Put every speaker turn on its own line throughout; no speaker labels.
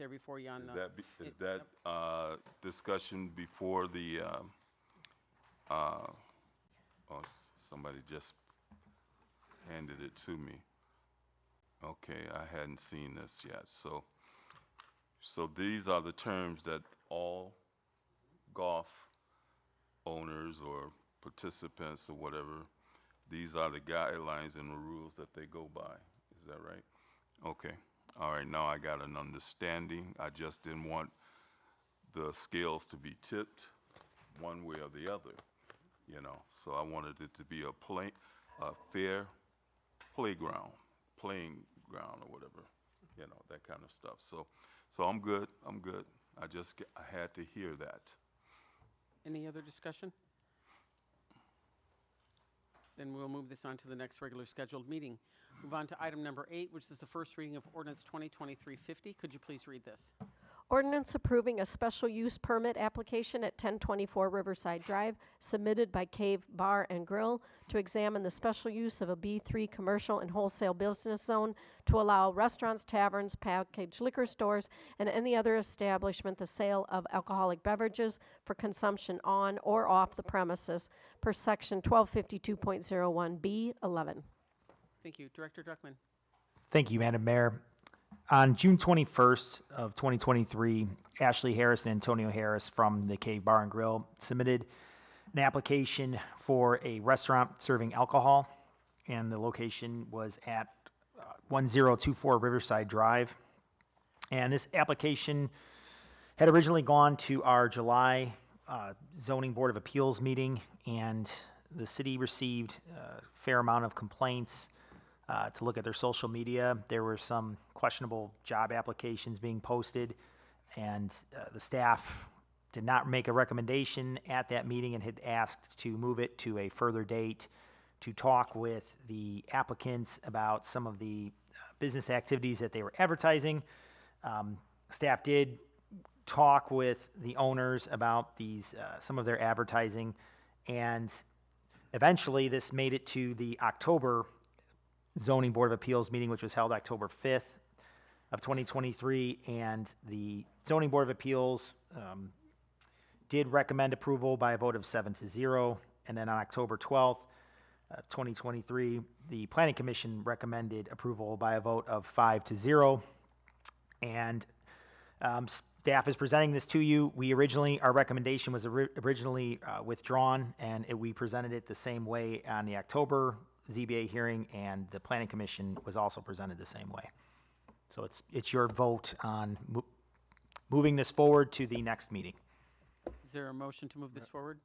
there before you on
Is that discussion before the, oh, somebody just handed it to me. Okay, I hadn't seen this yet. So these are the terms that all golf owners or participants or whatever, these are the guidelines and the rules that they go by. Is that right? Okay. All right, now I got an understanding. I just didn't want the scales to be tipped one way or the other, you know. So I wanted it to be a fair playing ground or whatever, you know, that kind of stuff. So I'm good. I had to hear that.
Any other discussion? Then we'll move this on to the next regular scheduled meeting. Move on to item number 8, which is the first reading of ordinance 2023-50. Could you please read this?
Ordinance approving a special use permit application at 1024 Riverside Drive submitted by Cave Bar and Grill to examine the special use of a B3 commercial and wholesale business zone to allow restaurants, taverns, packaged liquor stores, and any other establishment the sale of alcoholic beverages for consumption on or off the premises per section 1252.01B11.
Thank you. Director Druckmann.
Thank you, Madam Mayor. On June 21st of 2023, Ashley Harris and Antonio Harris from the Cave Bar and Grill submitted an application for a restaurant serving alcohol, and the location was at 1024 Riverside Drive. And this application had originally gone to our July Zoning Board of Appeals meeting, and the city received a fair amount of complaints to look at their social media. There were some questionable job applications being posted, and the staff did not make a recommendation at that meeting and had asked to move it to a further date to talk with the applicants about some of the business activities that they were advertising. Staff did talk with the owners about these some of their advertising, and eventually this made it to the October Zoning Board of Appeals meeting, which was held October 5th of 2023, and the Zoning Board of Appeals did recommend approval by a vote of 7-0, and then on October 12th, 2023, the Planning Commission recommended approval by a vote of 5-0, and staff is presenting this to you. Our recommendation was originally withdrawn, and we presented it the same way on the October ZBA hearing, and the Planning Commission was also presented the same way. So it's your vote on moving this forward to the next meeting.
Is there a motion to move this forward?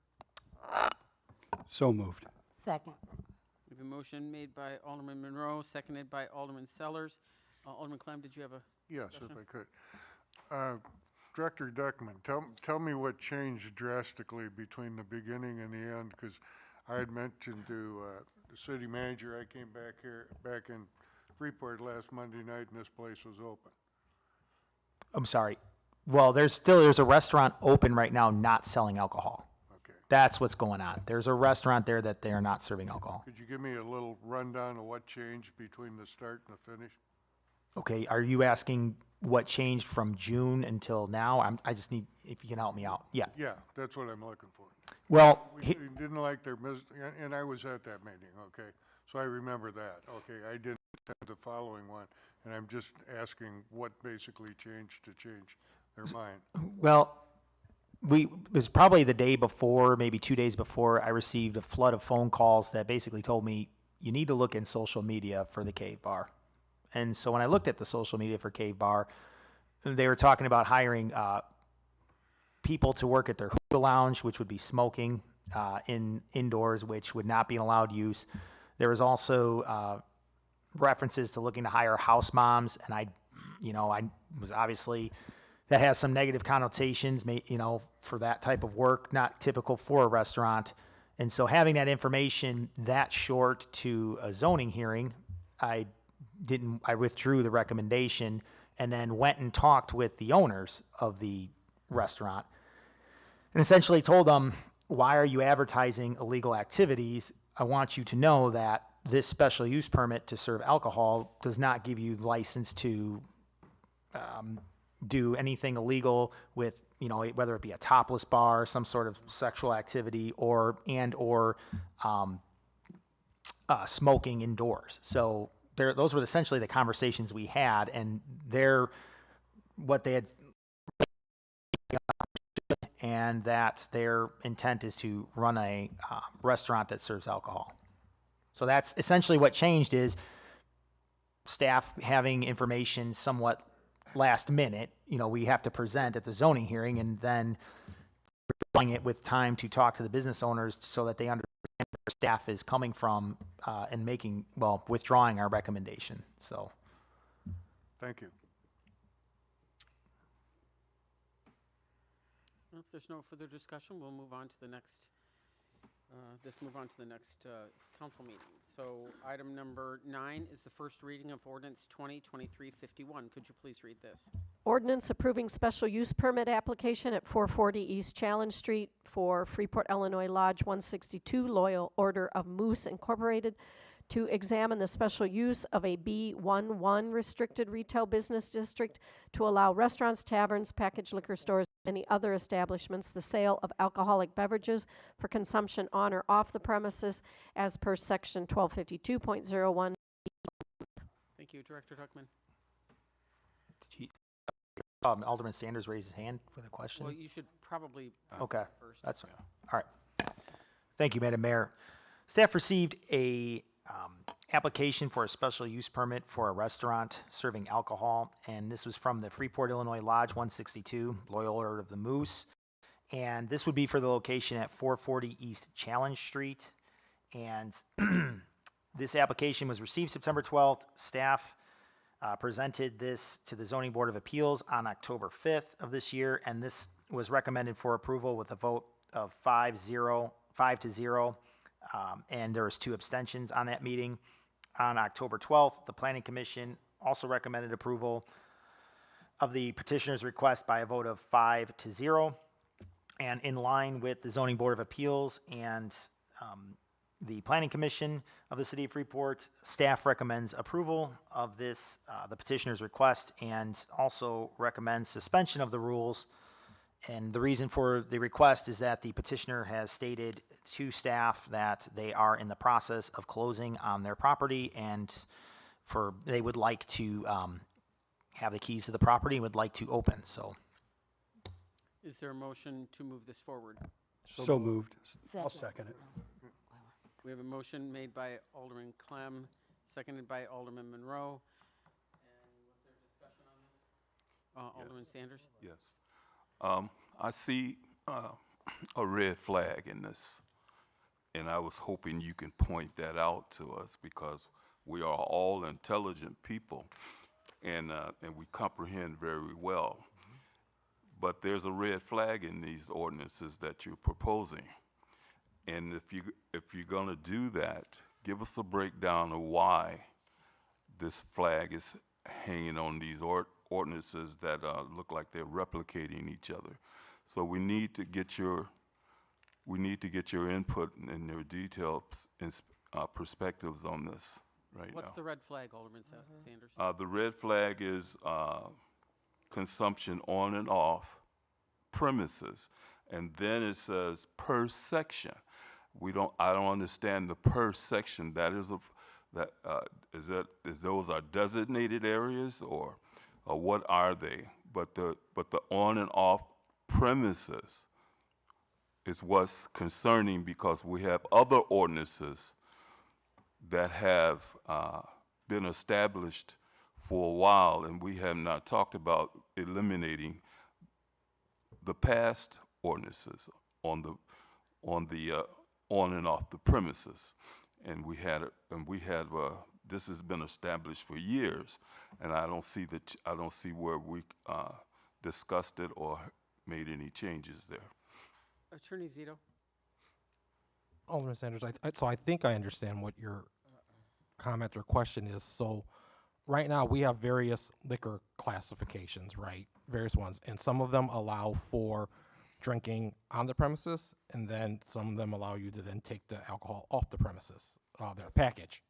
So moved.
Second.
We have a motion made by Alderman Monroe, seconded by Alderman Sellers. Alderman Clem, did you have a
Yes,
discussion?
if I could. Director Duckman, tell me what changed drastically between the beginning and the end, because I had mentioned to the city manager, I came back in Freeport last Monday night, and this place was open.
I'm sorry. Well, there's a restaurant open right now not selling alcohol.
Okay.
That's what's going on. There's a restaurant there that they are not serving alcohol.
Could you give me a little rundown of what changed between the start and the finish?
Okay, are you asking what changed from June until now? I just need, if you can help me out. Yeah.
Yeah, that's what I'm looking for.
Well,
We didn't like their, and I was at that meeting, okay? So I remember that. Okay, I didn't attend the following one, and I'm just asking what basically changed to change their mind.
well, it was probably the day before, maybe 2 days before, I received a flood of phone calls that basically told me, you need to look in social media for the Cave Bar. And so when I looked at the social media for Cave Bar, they were talking about hiring people to work at their hookah lounge, which would be smoking indoors, which would not be an allowed use. There was also references to looking to hire house moms, and I was obviously, that has some negative connotations, for that type of work, not typical for a restaurant. And so having that information that short to a zoning hearing, I withdrew the recommendation and then went and talked with the owners of the restaurant and essentially told them, why are you advertising illegal activities? I want you to know that this special use permit to serve alcohol does not give you license to, do anything illegal with, whether it be a topless bar, some sort of sexual activity, or smoking indoors. So those were essentially the conversations we had, and what they had, and that their intent is to run a restaurant that serves alcohol. So that's essentially what changed, is staff having information somewhat last minute. We have to present at the zoning hearing, and then replying it with time to talk to the business owners so that they understand where staff is coming from, and withdrawing our recommendation. So,
Thank you.
If there's no further discussion, we'll move on to the next, council meeting. So item number 9 is the first reading of ordinance 2023-51. Could you please read this?
Ordinance approving special use permit application at 440 East Challenge Street for Freeport, Illinois Lodge 162 Loyal Order of Moose Incorporated to examine the special use of a B11 restricted retail business district to allow restaurants, taverns, packaged liquor stores, and any other establishments the sale of alcoholic beverages for consumption on or off the premises as per section 1252.01.
Thank you. Director Tuckman.
Alderman Sanders raised his hand with a question.
Well, you should probably
Okay,
first.
that's fine. All right. Thank you, Madam Mayor. Staff received a application for a special use permit for a restaurant serving alcohol, and this was from the Freeport, Illinois Lodge 162, Loyal Order of the Moose. And this would be for the location at 440 East Challenge Street. And this application was received September 12th. Staff presented this to the Zoning Board of Appeals on October 5th of this year, and this was recommended for approval with a vote of 5-0, and there was 2 abstentions on that meeting. On October 12th, the Planning Commission also recommended approval of the petitioner's request by a vote of 5-0, and in line with the Zoning Board of Appeals and the Planning Commission of the City of Freeport, staff recommends approval of this, the petitioner's request, and also recommends suspension of the rules. And the reason for the request is that the petitioner has stated to staff that they are in the process of closing on their property, and they would like to have the keys to the property and would like to open. So,
Is there a motion to move this forward?
So moved. I'll second it.
We have a motion made by Alderman Clem, seconded by Alderman Monroe. And was there discussion on this? Alderman Sanders?
Yes. I see a red flag in this, and I was hoping you can point that out to us, because we are all intelligent people, and we comprehend very well. But there's a red flag in these ordinances that you're proposing. And if you're going to do that, give us a breakdown of why this flag is hanging on these ordinances that look like they're replicating each other. So we need to get your input and your details and perspectives on this right now.
What's the red flag, Alderman Sanders?
The red flag is consumption on and off premises, and then it says per section. I don't understand the per section. Is those are designated areas, or what are they? But the on and off premises is what's concerning, because we have other ordinances that have been established for a while, and we have not talked about eliminating the past ordinances on and off the premises. And this has been established for years, and I don't see where we discussed it or made any changes there.
Attorney Zito?
Alderman Sanders, so I think I understand what your comment or question is. So right now we have various liquor classifications, right? Various ones, and some of them allow for drinking on the premises, and then some of them allow you to then take the alcohol off the premises. there, package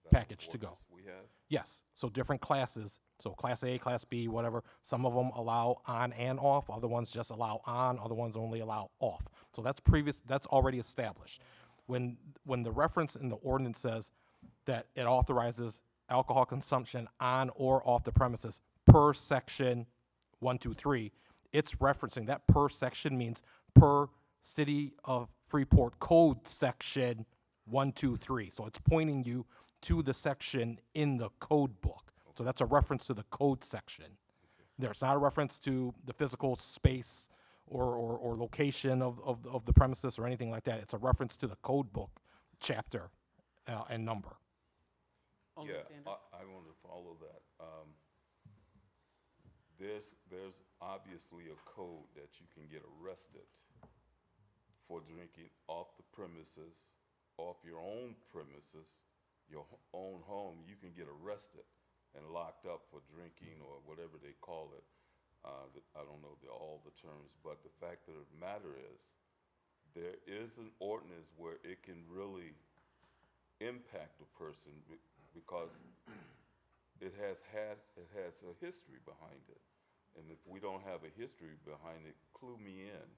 to go.
Ordinance we have?
Yes, so different classes, so Class A, Class B, whatever, some of them allow on and off, other ones just allow on, other ones only allow off. So that's already established. When the reference in the ordinance says that it authorizes alcohol consumption on or off the premises per section 123, it's referencing, that per section means per City of Freeport Code section 123. So it's pointing you to the section in the code book. So that's a reference to the code section. There's not a reference to the physical space or location of the premises or anything like that. It's a reference to the code book chapter and number.
Alderman
Yeah,
Sanders?
I want to follow that. There's obviously a code that you can get arrested for drinking off the premises, off your own premises, your own home. You can get arrested and locked up for drinking or whatever they call it. I don't know all the terms, but the fact of the matter is, there is an ordinance where it can really impact a person because it has a history behind it. And if we don't have a history behind it, clue me in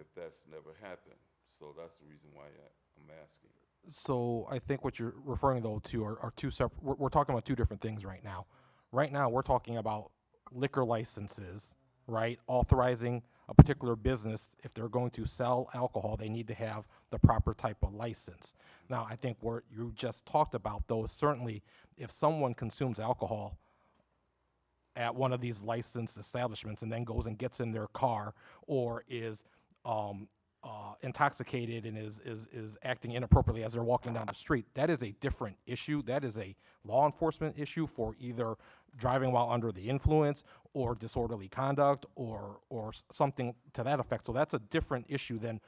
if that's never happened. So that's the reason why I'm asking.
So I think what you're referring though to are two separate, we're talking about two different things right now. Right now, we're talking about liquor licenses, right? Authorizing a particular business, if they're going to sell alcohol, they need to have the proper type of license. Now, I think what you just talked about though is certainly if someone consumes alcohol at one of these licensed establishments and then goes and gets in their car or is intoxicated and is acting inappropriately as they're walking down the street, that is a different issue. That is a law enforcement issue for either driving while under the influence or disorderly conduct or something to that effect. So that's a different issue than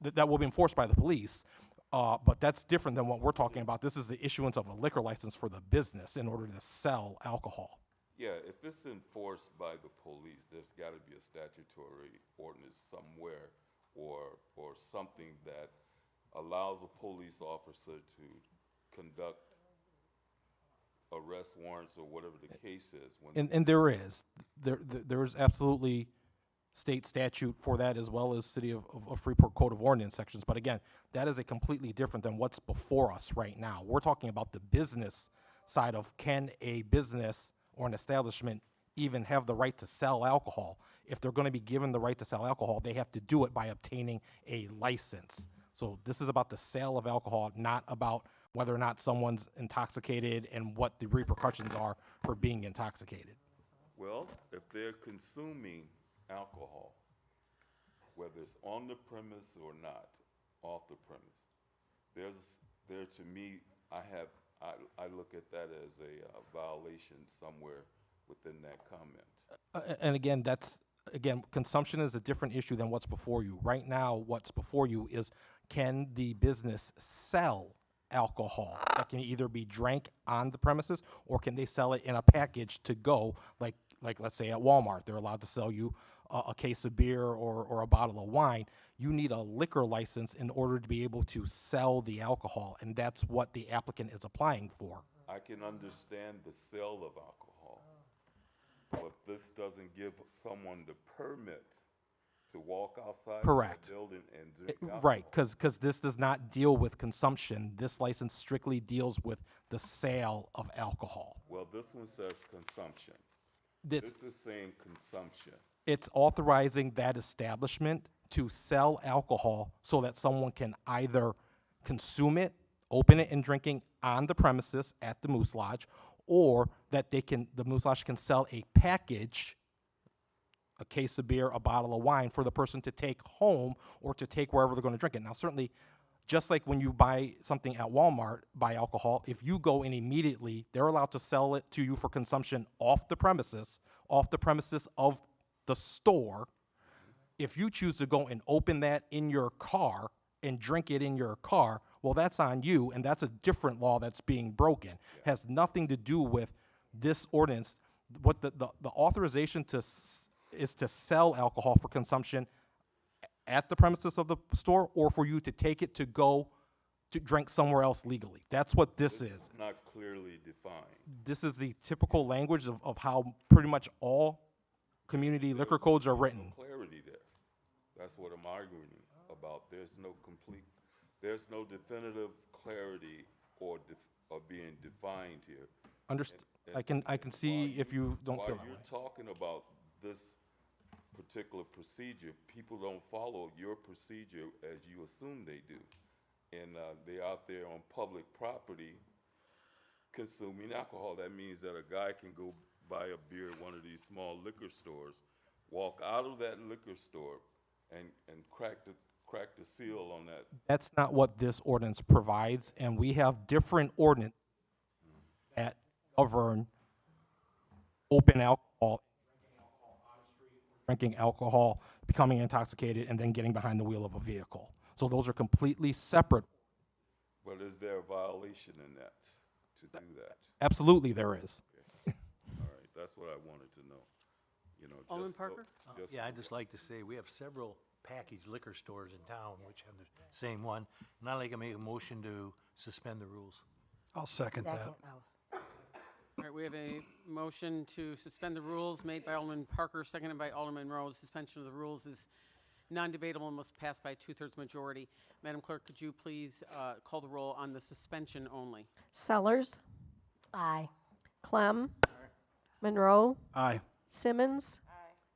that will be enforced by the police. But that's different than what we're talking about. This is the issuance of a liquor license for the business in order to sell alcohol.
Yeah, if it's enforced by the police, there's got to be a statutory ordinance somewhere or something that allows a police officer to conduct arrest warrants or whatever the case is.
And there is absolutely state statute for that as well as City of Freeport Code of Ordinance sections. But again, that is a completely different than what's before us right now. We're talking about the business side of can a business or an establishment even have the right to sell alcohol. If they're going to be given the right to sell alcohol, they have to do it by obtaining a license. So this is about the sale of alcohol, not about whether or not someone's intoxicated and what the repercussions are for being intoxicated.
Well, if they're consuming alcohol, whether it's on the premise or not, off the premise, there to me, I look at that as a violation somewhere within that comment.
And again, consumption is a different issue than what's before you. Right now, what's before you is can the business sell alcohol that can either be drank on the premises or can they sell it in a package to go, like let's say at Walmart, they're allowed to sell you a case of beer or a bottle of wine. You need a liquor license in order to be able to sell the alcohol, and that's what the applicant is applying for.
I can understand the sale of alcohol, but this doesn't give someone the permit to walk outside
Correct.
the building and drink alcohol.
Right, because this does not deal with consumption. This license strictly deals with the sale of alcohol.
Well, this one says consumption.
It's,
This is saying consumption.
it's authorizing that establishment to sell alcohol so that someone can either consume it, open it and drinking on the premises at the Moose Lodge, or that the Moose Lodge can sell a package, a case of beer, a bottle of wine for the person to take home or to take wherever they're going to drink it. Now, certainly, just like when you buy something at Walmart, buy alcohol, if you go in immediately, they're allowed to sell it to you for consumption off the premises of the store. If you choose to go and open that in your car and drink it in your car, well, that's on you, and that's a different law that's being broken. Has nothing to do with this ordinance. What the authorization is to sell alcohol for consumption at the premises of the store, or for you to take it to go to drink somewhere else legally. That's what this is.
It's not clearly defined.
This is the typical language of how pretty much all community liquor codes are written.
Clarity there. That's what I'm arguing about. There's no definitive clarity or being defined here.
I can see if you don't feel that
While
way.
you're talking about this particular procedure, people don't follow your procedure as you assume they do. And they're out there on public property consuming alcohol. That means that a guy can go buy a beer at one of these small liquor stores, walk out of that liquor store, and crack the seal on that.
That's not what this ordinance provides, and we have different ordinance that govern open alcohol, drinking alcohol, becoming intoxicated, and then getting behind the wheel of a vehicle. So those are completely separate.
But is there a violation in that to do that?
Absolutely, there is.
All right, that's what I wanted to know. You know,
Alderman
just
Parker?
Yeah, I'd just like to say, we have several packaged liquor stores in town which have the same one, and I'd like to make a motion to suspend the rules. I'll second that.
All right, we have a motion to suspend the rules made by Alderman Parker, seconded by Alderman Monroe. The suspension of the rules is non-debatable and must pass by a 2/3 majority. Madam Clerk, could you please call the roll on the suspension only?
Sellers,
Aye.
Clem, Monroe,
Aye.
Simmons,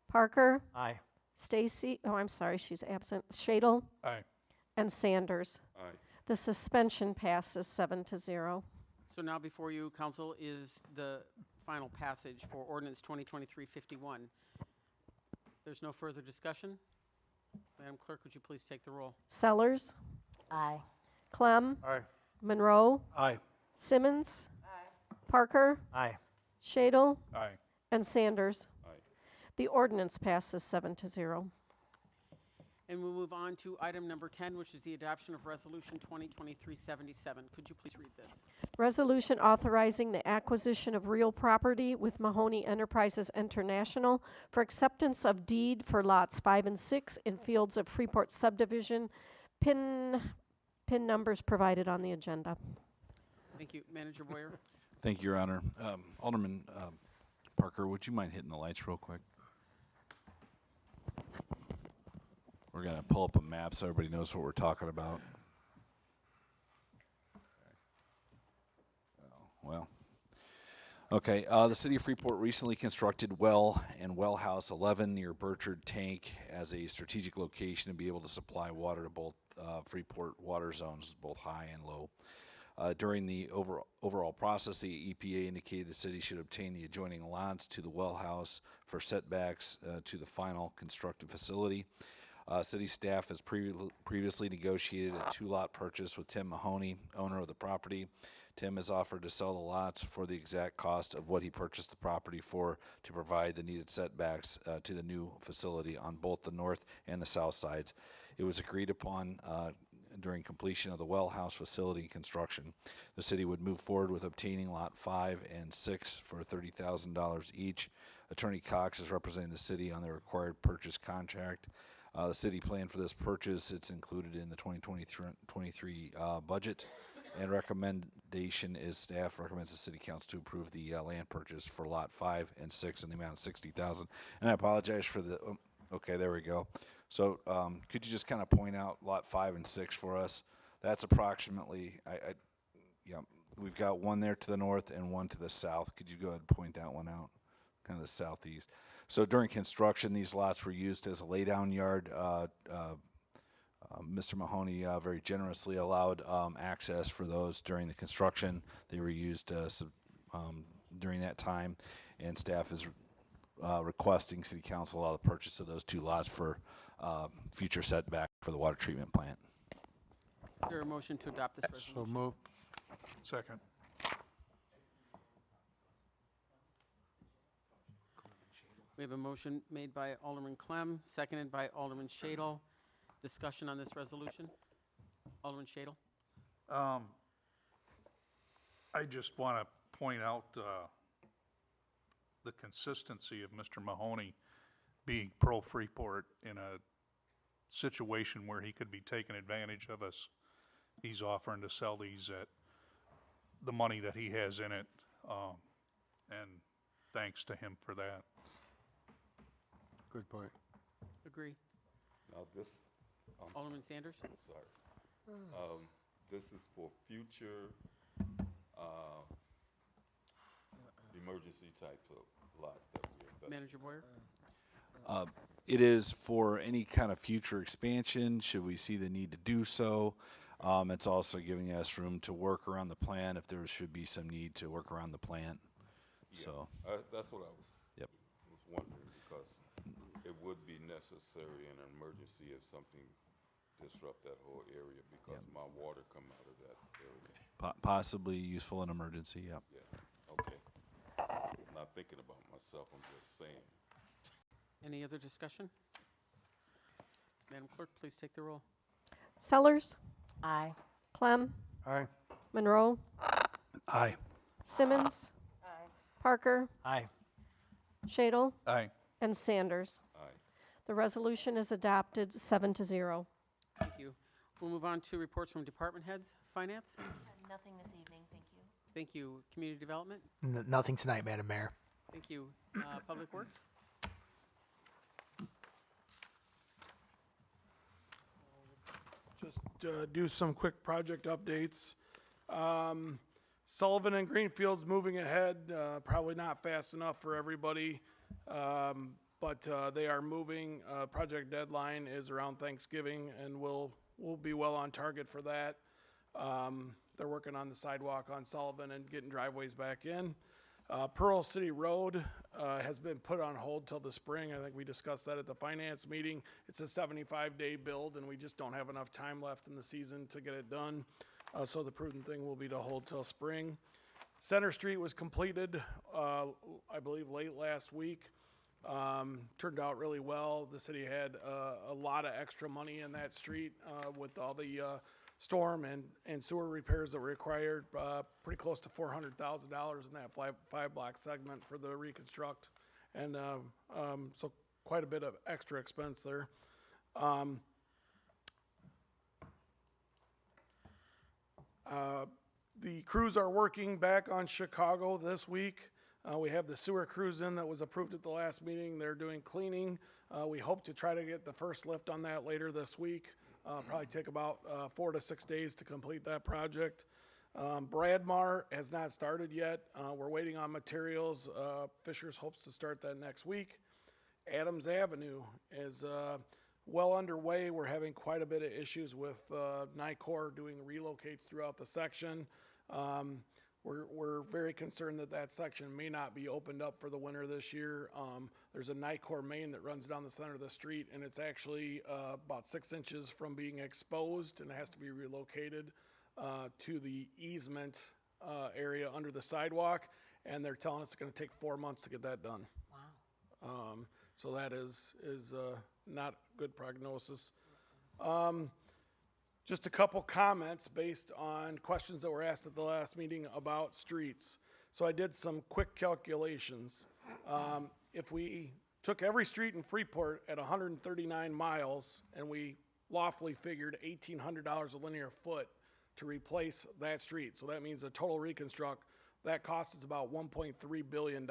Parker,
Aye.
Stacy, oh, I'm sorry, she's absent, Shadle,
Aye.
and Sanders.
All right,
The suspension passes 7-0.
So now before you, council, is the final passage for ordinance 2023-51. There's no further discussion. Madam Clerk, would you please take the roll?
Sellers,
Aye.
Clem,
Aye.
Monroe,
Aye.
Simmons, Parker,
Aye.
Shadle,
Aye.
and Sanders.
Aye.
The ordinance passes 7-0.
And we'll move on to item number 10, which is the adoption of Resolution 2023-77. Could you please read this?
Resolution authorizing the acquisition of real property with Mahoney Enterprises International for acceptance of deed for lots 5 and 6 in Fields of Freeport subdivision. PIN numbers provided on the agenda.
Thank you. Manager Boyer?
Thank you, Your Honor. Alderman Parker, would you mind hitting the lights real quick? We're going to pull up a map so everybody knows what we're talking about. Oh, well. Okay, the City of Freeport recently constructed well and well house 11 near Burchard Tank as a strategic location to be able to supply water to both Freeport water zones, both high and low. During the overall process, the EPA indicated the city should obtain the adjoining lots to the well house for setbacks to the final constructed facility. City staff has previously negotiated a 2-lot purchase with Tim Mahoney, owner of the property. Tim has offered to sell the lots for the exact cost of what he purchased the property for to provide the needed setbacks to the new facility on both the north and the south sides. It was agreed upon during completion of the well house facility construction. The city would move forward with obtaining lot 5 and 6 for $30,000 each. Attorney Cox is representing the city on the required purchase contract. The city planned for this purchase. It's included in the 2023 budget. And recommendation is staff recommends the city council to approve the land purchase for lot 5 and 6 in the amount of $60,000. And I apologize for the, okay, there we go. So could you just kind of point out lot 5 and 6 for us? That's approximately, yeah, we've got one there to the north and one to the south. Could you go ahead and point that one out? Kind of the southeast. So during construction, these lots were used as a laydown yard. Mr. Mahoney very generously allowed access for those during the construction. They were used during that time, and staff is requesting City Council allow the purchase of those 2 lots for future setback for the water treatment plant.
Is there a motion to adopt this resolution?
So moved. Second.
We have a motion made by Alderman Clem, seconded by Alderman Shadle. Discussion on this resolution? Alderman Shadle?
I just want to point out the consistency of Mr. Mahoney being pro-Freeport in a situation where he could be taking advantage of us he's offering to sell these at the money that he has in it, and thanks to him for that.
Good point.
Agree.
Now this,
Alderman Sanders?
I'm sorry. This is for future, emergency types of lots that we invest.
Manager Boyer?
It is for any kind of future expansion, should we see the need to do so. It's also giving us room to work around the plan if there should be some need to work around the plan. So,
That's what I was.
Yep.
Was wondering, because it would be necessary in an emergency if something disrupt that whole area, because my water come out of that area.
possibly useful in emergency, yep.
Yeah, okay. I'm not thinking about myself, I'm just saying.
Any other discussion? Madam Clerk, please take the roll.
Sellers,
Aye.
Clem,
Aye.
Monroe,
Aye.
Simmons, Parker,
Aye.
Shadle,
Aye.
and Sanders.
Aye.
The resolution is adopted 7-0.
Thank you. We'll move on to reports from department heads. Finance?
Nothing this evening, thank you.
Thank you. Community Development?
Nothing tonight, Madam Mayor.
Thank you. Public Works?
Just do some quick project updates. Sullivan and Greenfield's moving ahead, probably not fast enough for everybody, but they are moving. Project deadline is around Thanksgiving, and we'll be well on target for that. They're working on the sidewalk on Sullivan and getting driveways back in. Pearl City Road has been put on hold till the spring. I think we discussed that at the finance meeting. It's a 75-day build, and we just don't have enough time left in the season to get it done. So the prudent thing will be to hold till spring. Center Street was completed, I believe, late last week. Turned out really well. The city had a lot of extra money in that street with all the storm and sewer repairs that were required, pretty close to $400,000 in that five-block segment for the reconstruct. And so quite a bit of extra expense there. The crews are working back on Chicago this week. We have the sewer crews in that was approved at the last meeting. They're doing cleaning. We hope to try to get the first lift on that later this week. Probably take about 4 to 6 days to complete that project. Bradmar has not started yet. We're waiting on materials. Fishers hopes to start that next week. Adams Avenue is well underway. We're having quite a bit of issues with NICOR doing relocates throughout the section. We're very concerned that that section may not be opened up for the winter this year. There's a NICOR main that runs down the center of the street, and it's actually about 6 inches from being exposed, and it has to be relocated to the easement area under the sidewalk, and they're telling us it's going to take 4 months to get that done.
Wow.
So that is not good prognosis. Just a couple comments based on questions that were asked at the last meeting about streets. So I did some quick calculations. If we took every street in Freeport at 139 miles and we lawfully figured $1,800 a linear foot to replace that street, so that means a total reconstruct, that cost is about $1.3 billion,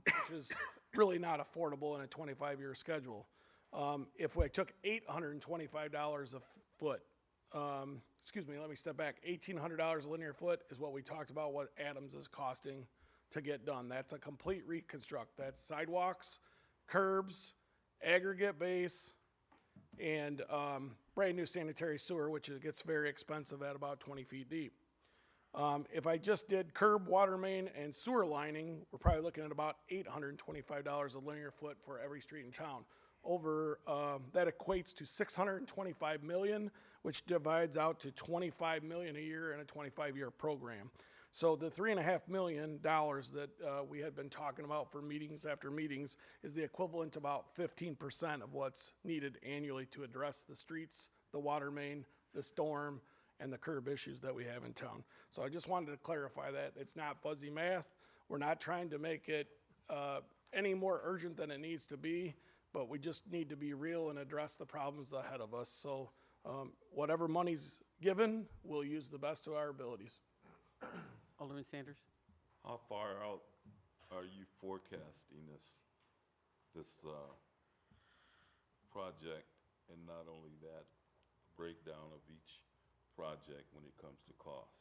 which is really not affordable in a 25-year schedule. If we took $825 a foot, excuse me, let me step back. $1,800 a linear foot is what we talked about what Adams is costing to get done. That's a complete reconstruct. That's sidewalks, curbs, aggregate base, and brand new sanitary sewer, which gets very expensive at about 20 feet deep. If I just did curb, water main, and sewer lining, we're probably looking at about $825 a linear foot for every street in town. That equates to $625 million, which divides out to $25 million a year in a 25-year program. So the $3.5 million that we had been talking about for meetings after meetings is the equivalent to about 15% of what's needed annually to address the streets, the water main, the storm, and the curb issues that we have in town. So I just wanted to clarify that. It's not fuzzy math. We're not trying to make it any more urgent than it needs to be, but we just need to be real and address the problems ahead of us. So Whatever money's given, we'll use the best of our abilities.
Alderman Sanders?
How far out are you forecasting this project, and not only that, breakdown of each project when it comes to costs?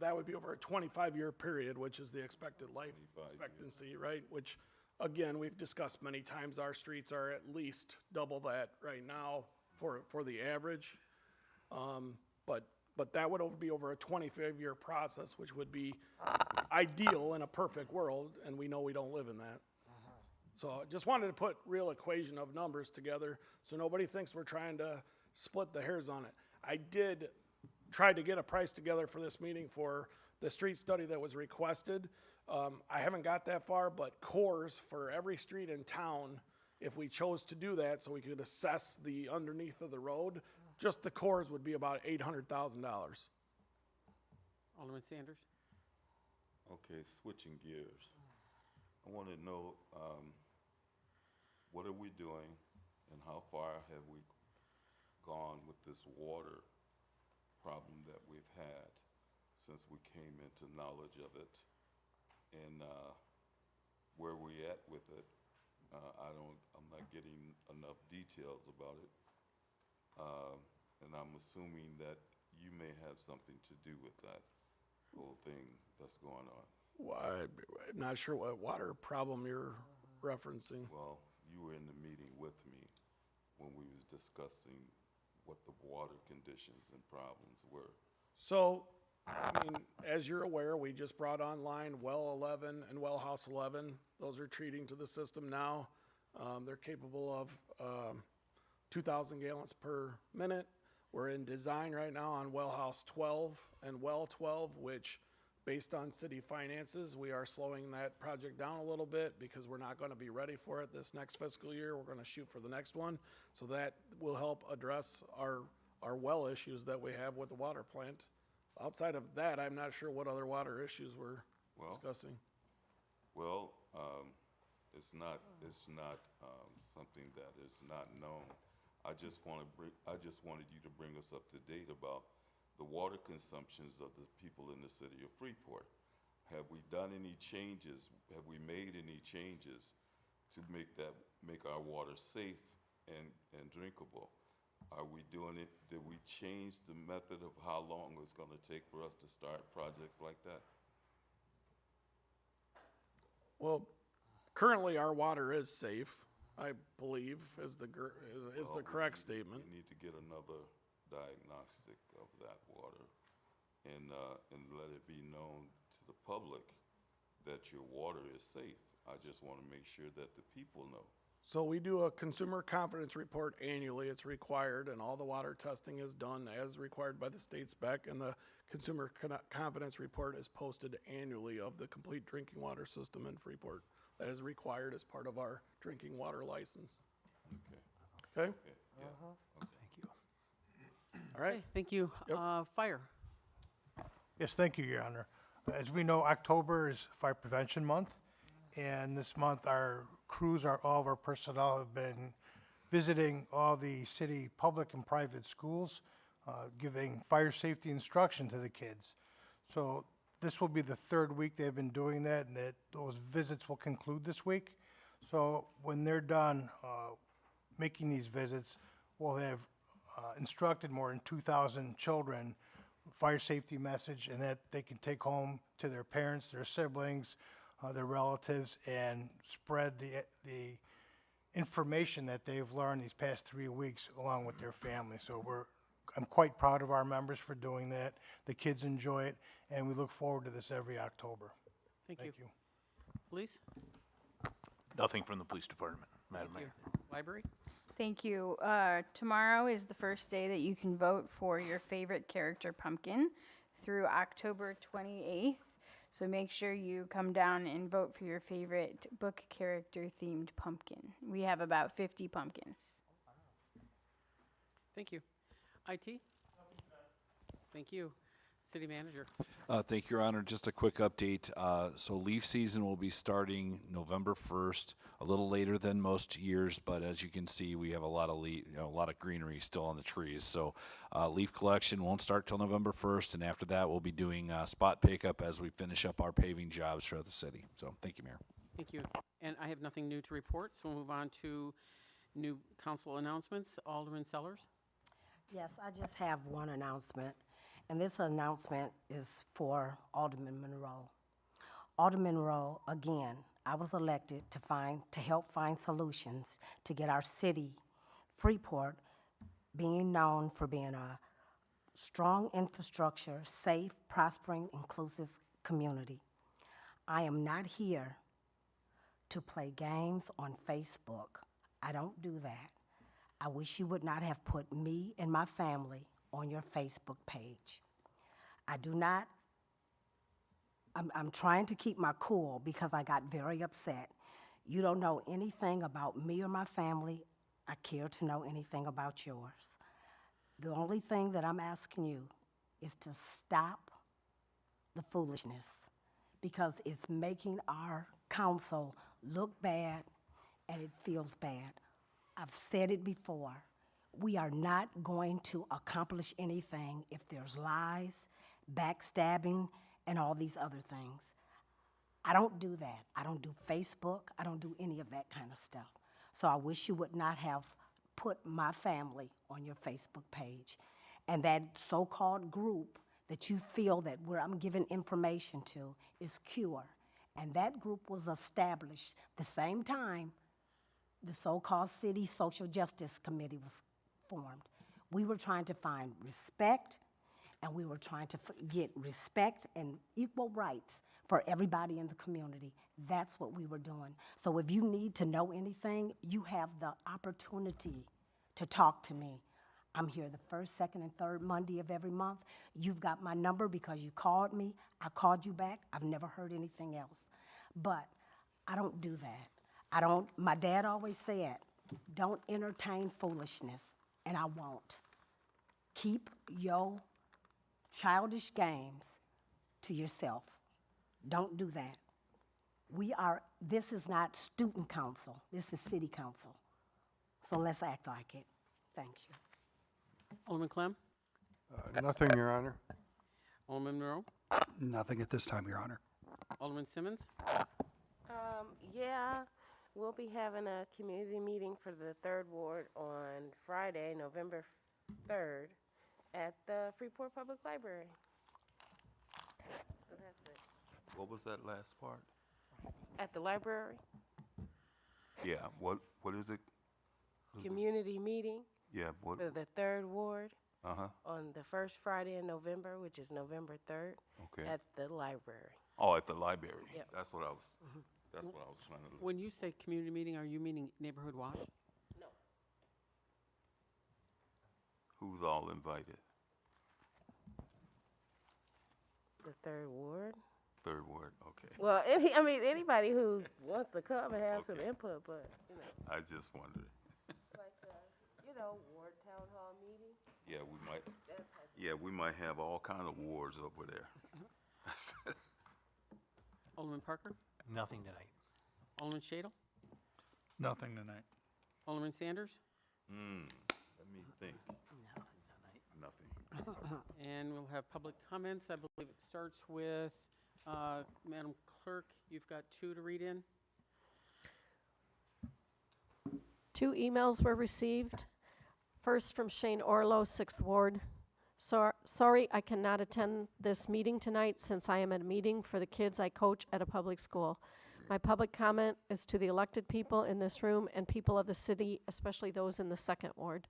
That would be over a 25-year period, which is the expected life
25
expectancy, right? Which, again, we've discussed many times, our streets are at least double that right now for the average. But that would be over a 25-year process, which would be ideal in a perfect world, and we know we don't live in that. So I just wanted to put real equation of numbers together so nobody thinks we're trying to split the hairs on it. I did try to get a price together for this meeting for the street study that was requested. I haven't got that far, but cores for every street in town, if we chose to do that so we could assess the underneath of the road, just the cores would be about $800,000.
Alderman Sanders?
Okay, switching gears. I want to know, what are we doing and how far have we gone with this water problem that we've had since we came into knowledge of it? And where we at with it? I'm not getting enough details about it. And I'm assuming that you may have something to do with that whole thing that's going on.
Well, I'm not sure what water problem you're referencing.
Well, you were in the meeting with me when we was discussing what the water conditions and problems were.
So, I mean, as you're aware, we just brought online well 11 and well house 11. Those are treating to the system now. They're capable of 2,000 gallons per minute. We're in design right now on well house 12 and well 12, which based on city finances, we are slowing that project down a little bit because we're not going to be ready for it this next fiscal year. We're going to shoot for the next one. So that will help address our well issues that we have with the water plant. Outside of that, I'm not sure what other water issues we're discussing.
Well, it's not something that is not known. I just wanted you to bring us up to date about the water consumptions of the people in the city of Freeport. Have we done any changes? Have we made any changes to make our water safe and drinkable? Are we doing it? Did we change the method of how long it's going to take for us to start projects like that?
Well, currently our water is safe, I believe, is the correct statement.
We need to get another diagnostic of that water and let it be known to the public that your water is safe. I just want to make sure that the people know.
So we do a consumer confidence report annually. It's required, and all the water testing is done as required by the state spec, and the consumer confidence report is posted annually of the complete drinking water system in Freeport. That is required as part of our drinking water license. Okay?
Okay, yeah. Okay.
Thank you.
All right.
Okay, thank you.
Yep.
Fire?
Yes, thank you, Your Honor. As we know, October is Fire Prevention Month, and this month our crews, all of our personnel have been visiting all the city public and private schools, giving fire safety instruction to the kids. So this will be the third week they've been doing that, and that those visits will conclude this week. So when they're done making these visits, we'll have instructed more than 2,000 children fire safety message, and that they can take home to their parents, their siblings, their relatives, and spread the information that they've learned these past 3 weeks along with their family. So I'm quite proud of our members for doing that. The kids enjoy it, and we look forward to this every October.
Thank you. Police?
Nothing from the police department, Madam
Thank
Mayor.
you. Library?
Thank you. Tomorrow is the first day that you can vote for your favorite character pumpkin through October 28th. So make sure you come down and vote for your favorite book character themed pumpkin. We have about 50 pumpkins.
Thank you. IT? Thank you. City Manager.
Thank you, Your Honor. Just a quick update. So leaf season will be starting November 1st, a little later than most years, but as you can see, we have a lot of a lot of greenery still on the trees. So leaf collection won't start till November 1st, and after that, we'll be doing spot pickup as we finish up our paving jobs throughout the city. So thank you, Mayor.
Thank you. And I have nothing new to report, so we'll move on to new council announcements. Alderman Sellers.
Yes, I just have one announcement, and this announcement is for Alderman Monroe. Alderman Monroe, again, I was elected to help find solutions to get our city, Freeport, being known for being a strong infrastructure, safe, prospering, inclusive community. I am not here to play games on Facebook. I don't do that. I wish you would not have put me and my family on your Facebook page. I'm trying to keep my cool because I got very upset. You don't know anything about me or my family. I care to know anything about yours. The only thing that I'm asking you is to stop the foolishness because it's making our council look bad and it feels bad. I've said it before. We are not going to accomplish anything if there's lies, backstabbing, and all these other things. I don't do that. I don't do Facebook. I don't do any of that kind of stuff. So I wish you would not have put my family on your Facebook page. And that so-called group that you feel that where I'm giving information to is CURE. And that group was established the same time the so-called City Social Justice Committee was formed. We were trying to find respect, and we were trying to get respect and equal rights for everybody in the community. That's what we were doing. So if you need to know anything, you have the opportunity to talk to me. I'm here the first, second, and third Monday of every month. You've got my number because you called me. I called you back. I've never heard anything else. But I don't do that. My dad always said, don't entertain foolishness, and I won't. Keep your childish games to yourself. Don't do that. This is not student council, this is city council. So let's act like it. Thank you.
Alderman Clem.
Nothing, Your Honor.
Alderman Monroe.
Nothing at this time, Your Honor.
Alderman Simmons.
Yeah, we'll be having a community meeting for the 3rd Ward on Friday, November 3rd, at the Freeport Public Library. So that's it.
What was that last part?
At the library,
Yeah, what is it?
community meeting
Yeah, what?
for the 3rd Ward
Uh-huh,
on the first Friday in November, which is November 3rd,
okay.
at the library.
Oh, at the library.
Yep.
That's what I was trying to.
When you say community meeting, are you meaning Neighborhood Watch?
No.
Who's all invited?
The 3rd Ward.
3rd Ward, okay.
Well, anybody who wants to come and have some
Okay.
input, but,
I just wondered.
like, Ward Town Hall meeting.
Yeah, we might,
That type
yeah, we might have all kind of wards over there.
Alderman Parker.
Nothing tonight.
Alderman Shadle.
Nothing tonight.
Alderman Sanders.
Let me think. Nothing.
And we'll have public comments. I believe it starts with Madam Clerk. You've got 2 to read in.
2 emails were received. First from Shane Orlow, 6th Ward. Sorry, I cannot attend this meeting tonight since I am at a meeting for the kids I coach at a public school. My public comment is to the elected people in this room and people of the city, especially those in the 2nd Ward.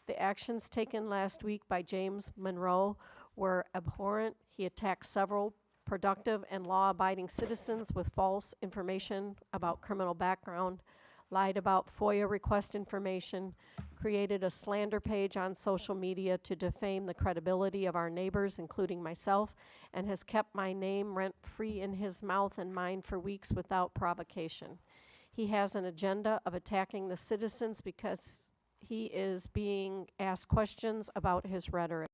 The actions taken last week by James Monroe were abhorrent. He attacked several productive and law-abiding citizens with false information about criminal background, lied about FOIA request information, created a slander page on social media to defame the credibility of our neighbors, including myself, and has kept my name rent-free in his mouth and mine for weeks without provocation. He has an agenda of attacking the citizens because he is being asked questions about his rhetoric.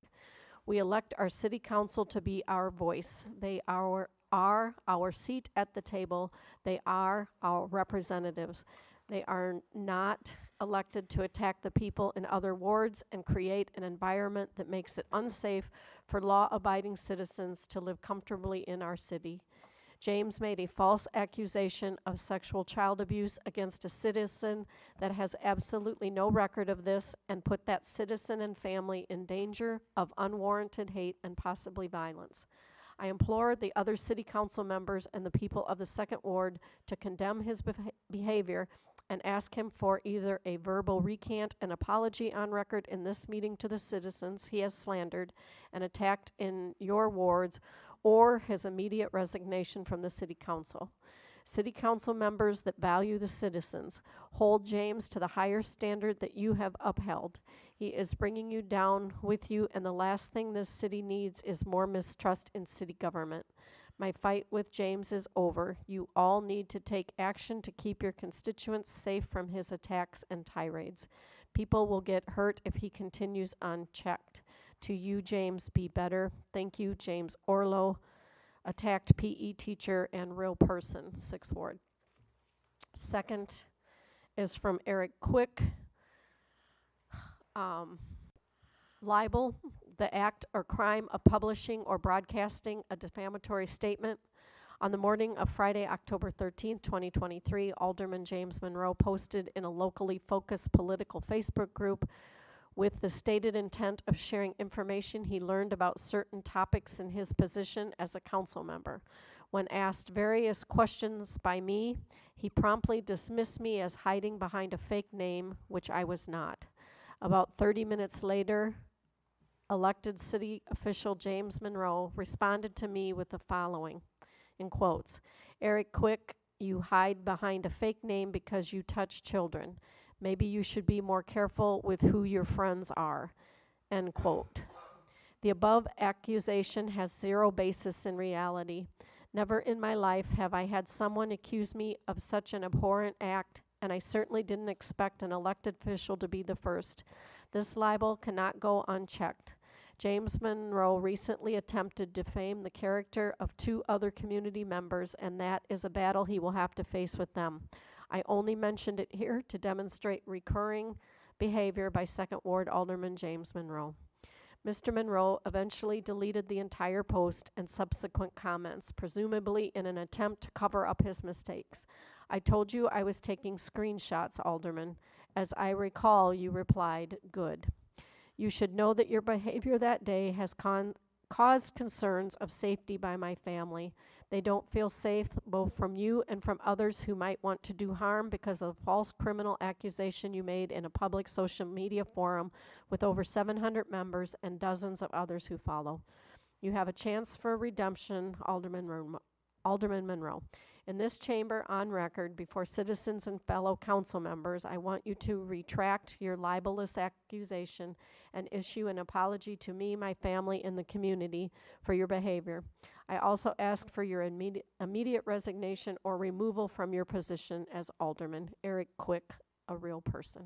We elect our city council to be our voice. They are our seat at the table. They are our representatives. They are not elected to attack the people in other wards and create an environment that makes it unsafe for law-abiding citizens to live comfortably in our city. James made a false accusation of sexual child abuse against a citizen that has absolutely no record of this and put that citizen and family in danger of unwarranted hate and possibly violence. I implore the other city council members and the people of the Second Ward to condemn his behavior and ask him for either a verbal recant and apology on record in this meeting to the citizens he has slandered and attacked in your wards, or his immediate resignation from the city council. City council members that value the citizens, hold James to the higher standard that you have upheld. He is bringing you down with you, and the last thing this city needs is more mistrust in city government. My fight with James is over. You all need to take action to keep your constituents safe from his attacks and tirades. People will get hurt if he continues unchecked. To you, James, be better. Thank you, James Orlo, attacked PE teacher and real person, 6th Ward. Second is from Eric Quick. Libel, the act or crime of publishing or broadcasting a defamatory statement. On the morning of Friday, October 13th, 2023, Alderman James Monroe posted in a locally focused political Facebook group with the stated intent of sharing information he learned about certain topics in his position as a council member. When asked various questions by me, he promptly dismissed me as hiding behind a fake name, which I was not. About 30 minutes later, elected city official James Monroe responded to me with the following, in quotes, Eric Quick, you hide behind a fake name because you touch children. Maybe you should be more careful with who your friends are, end quote. The above accusation has zero basis in reality. Never in my life have I had someone accuse me of such an abhorrent act, and I certainly didn't expect an elected official to be the first. This libel cannot go unchecked. James Monroe recently attempted to defame the character of 2 other community members, and that is a battle he will have to face with them. I only mentioned it here to demonstrate recurring behavior by 2nd Ward Alderman James Monroe. Mr. Monroe eventually deleted the entire post and subsequent comments, presumably in an attempt to cover up his mistakes. I told you I was taking screenshots, Alderman. As I recall, you replied, good. You should know that your behavior that day has caused concerns of safety by my family. They don't feel safe both from you and from others who might want to do harm because of the false criminal accusation you made in a public social media forum with over 700 members and dozens of others who follow. You have a chance for redemption, Alderman Monroe. In this chamber on record before citizens and fellow council members, I want you to retract your libelous accusation and issue an apology to me, my family, and the community for your behavior. I also ask for your immediate resignation or removal from your position as alderman. Eric Quick, a real person.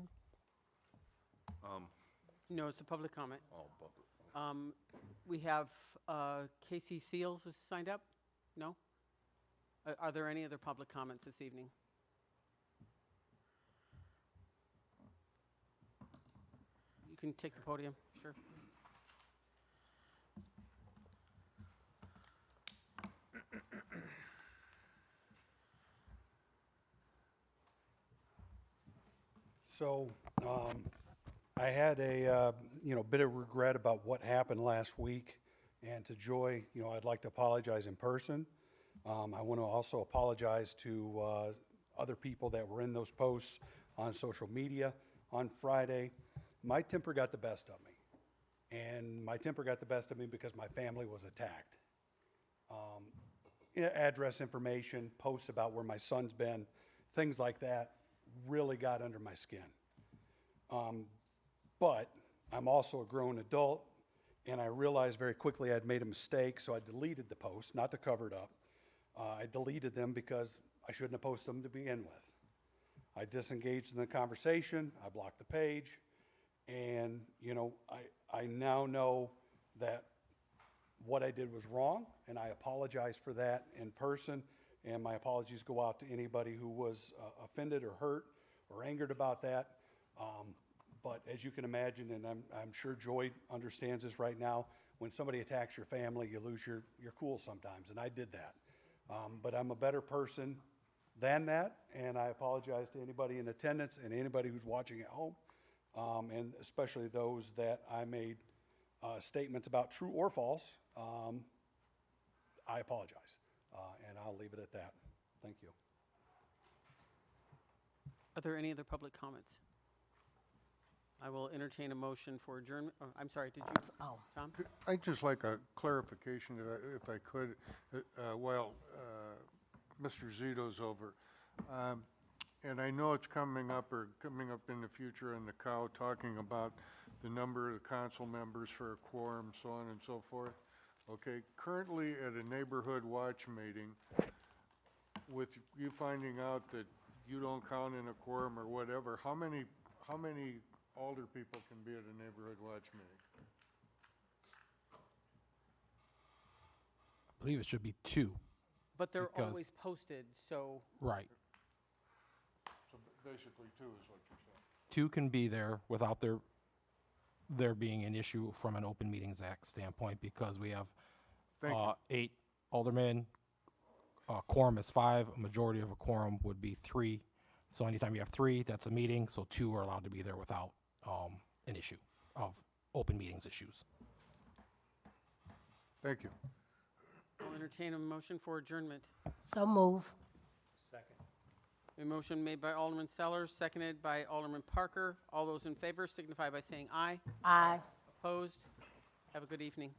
No, it's a public comment.
Oh, public.
We have Casey Seals was signed up? No? Are there any other public comments this evening? You can take the podium, sure.
So, I had a, bit of regret about what happened last week. And to Joy, I'd like to apologize in person. I want to also apologize to other people that were in those posts on social media on Friday. My temper got the best of me. And my temper got the best of me because my family was attacked. Address information, posts about where my son's been, things like that really got under my skin. But I'm also a grown adult, and I realized very quickly I'd made a mistake, so I deleted the post, not to cover it up. I deleted them because I shouldn't have posted them to begin with. I disengaged in the conversation, I blocked the page, and I now know that what I did was wrong, and I apologize for that in person, and my apologies go out to anybody who was offended or hurt or angered about that. But as you can imagine, and I'm sure Joy understands this right now, when somebody attacks your family, you lose your cool sometimes, and I did that. But I'm a better person than that, and I apologize to anybody in attendance and anybody who's watching at home, and especially those that I made statements about, true or false. I apologize, and I'll leave it at that. Thank you.
Are there any other public comments? I will entertain a motion for adjournment. Oh, I'm sorry, did you?
Oh.
Tom?
I'd just like a clarification, if I could, while Mr. Zito's over. And I know it's coming up in the future in the cow, talking about the number of council members for a quorum, so on and so forth. Okay, currently at a neighborhood watch meeting, with you finding out that you don't count in a quorum or whatever, how many older people can be at a neighborhood watch meeting?
I believe it should be 2.
But they're
Because-
always posted, so
Right.
So basically 2 is what you're saying.
2 can be there without there being an issue from an Open Meetings Act standpoint, because we have
Thank you.
8 aldermen. Quorum is 5. A majority of a quorum would be 3. So anytime you have 3, that's a meeting. So 2 are allowed to be there without an issue of open meetings issues.
Thank you.
I'll entertain a motion for adjournment.
So move.
A motion made by Alderman Sellers, seconded by Alderman Parker. All those in favor signify by saying aye.
Aye.
Opposed? Have a good evening.